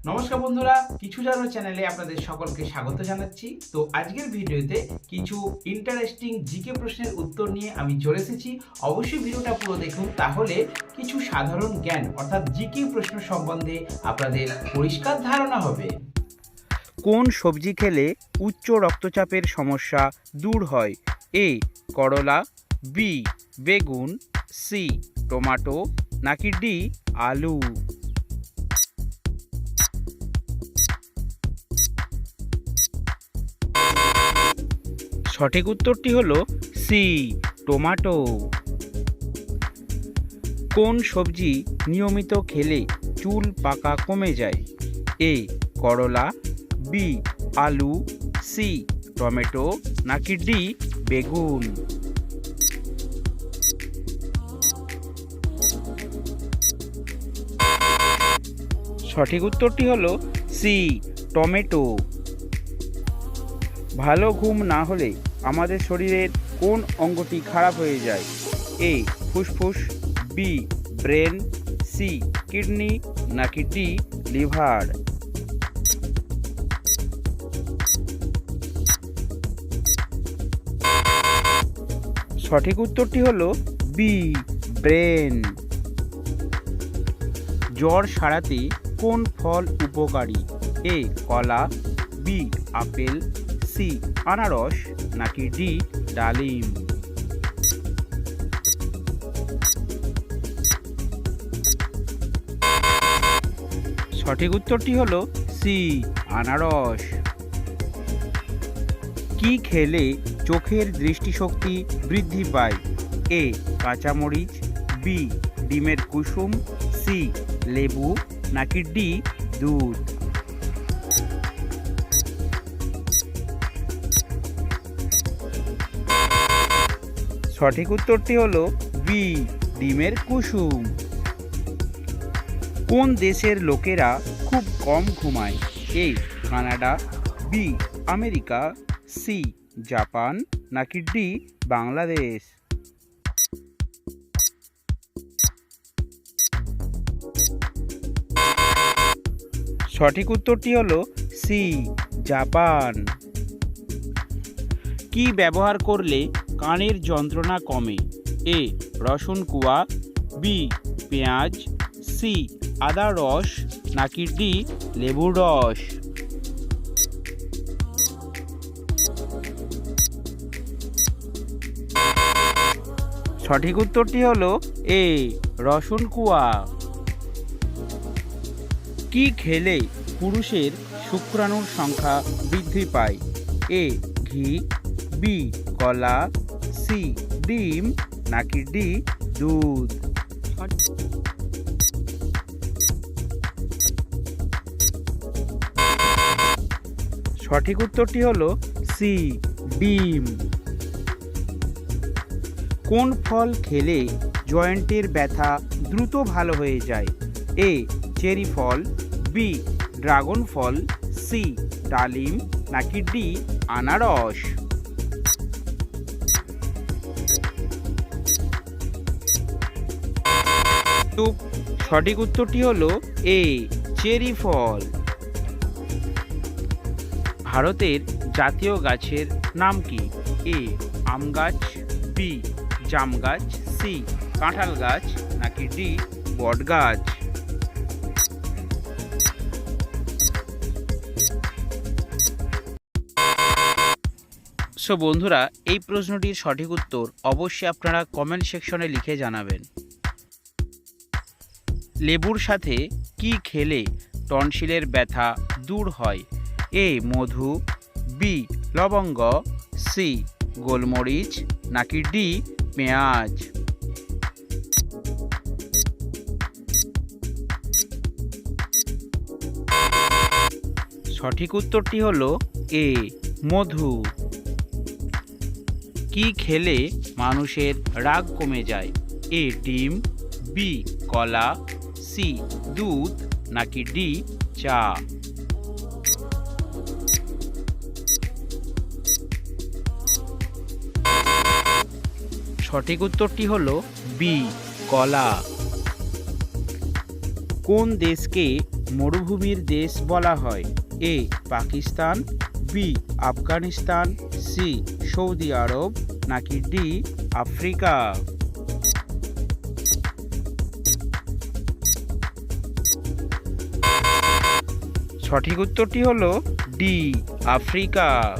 নমস্কার বন্ধুরা, কিছু জানো চ্যানেলে আপনাদের সকলকে স্বাগত জানাচ্ছি। তো আজকের ভিডিওতে কিছু ইন্টারেস্টিং জিকে প্রশ্নের উত্তর নিয়ে আমি চলে এসেছি। অবশ্যই ভিডিওটা পুরো দেখুন, তাহলে কিছু সাধারণ জ্ঞান অর্থাৎ জিকে প্রশ্ন সম্বন্ধে আপনাদের পরিষ্কার ধারণা হবে। কোন সবজি খেলে উচ্চ রক্তচাপের সমস্যা দূর হয়? এ করলা, বি বেগুন, সি টমেটো, নাকি ডি আলু? সঠিক উত্তরটি হলো সি টমেটো। কোন সবজি নিয়মিত খেলে চুল পাকা কমে যায়? এ করলা, বি আলু, সি টমেটো, নাকি ডি বেগুন? সঠিক উত্তরটি হলো সি টমেটো। ভালো ঘুম না হলে আমাদের শরীরের কোন অঙ্গটি খারাপ হয়ে যায়? এ ফুসফুস, বি ব্রেন, সি কিডনি, নাকি ডি লিভার? সঠিক উত্তরটি হলো বি ব্রেন। জ্বর সারাতে কোন ফল উপকারী? এ কলা, বি আপেল, সি আনারস, নাকি ডি ডালিম? সঠিক উত্তরটি হলো সি আনারস। কি খেলে চোখের দৃষ্টিশক্তি বৃদ্ধি পায়? এ কাঁচামরিচ, বি ডিমের কুসুম, সি লেবু, নাকি ডি দুধ? সঠিক উত্তরটি হলো বি ডিমের কুসুম। কোন দেশের লোকেরা খুব কম ঘুমায়? A Canada, B America, C Japan, নাকি ডি বাংলাদেশ? সঠিক উত্তরটি হলো সি জাপান। কি ব্যবহার করলে কানের যন্ত্রণা কমে? এ রসুন কুয়া, বি পেঁয়াজ, সি আদার রস, নাকি ডি লেবুর রস? সঠিক উত্তরটি হলো এ রসুন কুয়া। কি খেলে পুরুষের শুক্রাণুর সংখ্যা বৃদ্ধি পায়? এ ঘি, বি কলা, সি ডিম, নাকি ডি দুধ? সঠিক উত্তরটি হলো সি ডিম। কোন ফল খেলে জয়েন্টের ব্যথা দ্রুত ভালো হয়ে যায়? এ চেরি ফল, বি ড্রাগন ফল, সি ডালিম, নাকি ডি আনারস? সঠিক উত্তরটি হলো এ চেরি ফল। ভারতের জাতীয় গাছের নাম কি? এ আম গাছ, বি জাম গাছ, সি কাঁঠাল গাছ, নাকি ডি বট গাছ? সো বন্ধুরা, এই প্রশ্নটির সঠিক উত্তর অবশ্যই আপনারা কমেন্ট সেকশনে লিখে জানাবেন। লেবুর সাথে কি খেলে টনসিলের ব্যথা দূর হয়? এ মধু, বি লবঙ্গ, সি গোলমরিচ, নাকি ডি পেঁয়াজ? সঠিক উত্তরটি হলো এ মধু। কি খেলে মানুষের রাগ কমে যায়? এ ডিম, বি কলা, সি দুধ, নাকি ডি চা? সঠিক উত্তরটি হলো বি কলা। কোন দেশকে মরুভূমির দেশ বলা হয়? A Pakistan, B Afghanistan, C Saudi Arab নাকি ডি আফ্রিকা? সঠিক উত্তরটি হলো ডি আফ্রিকা।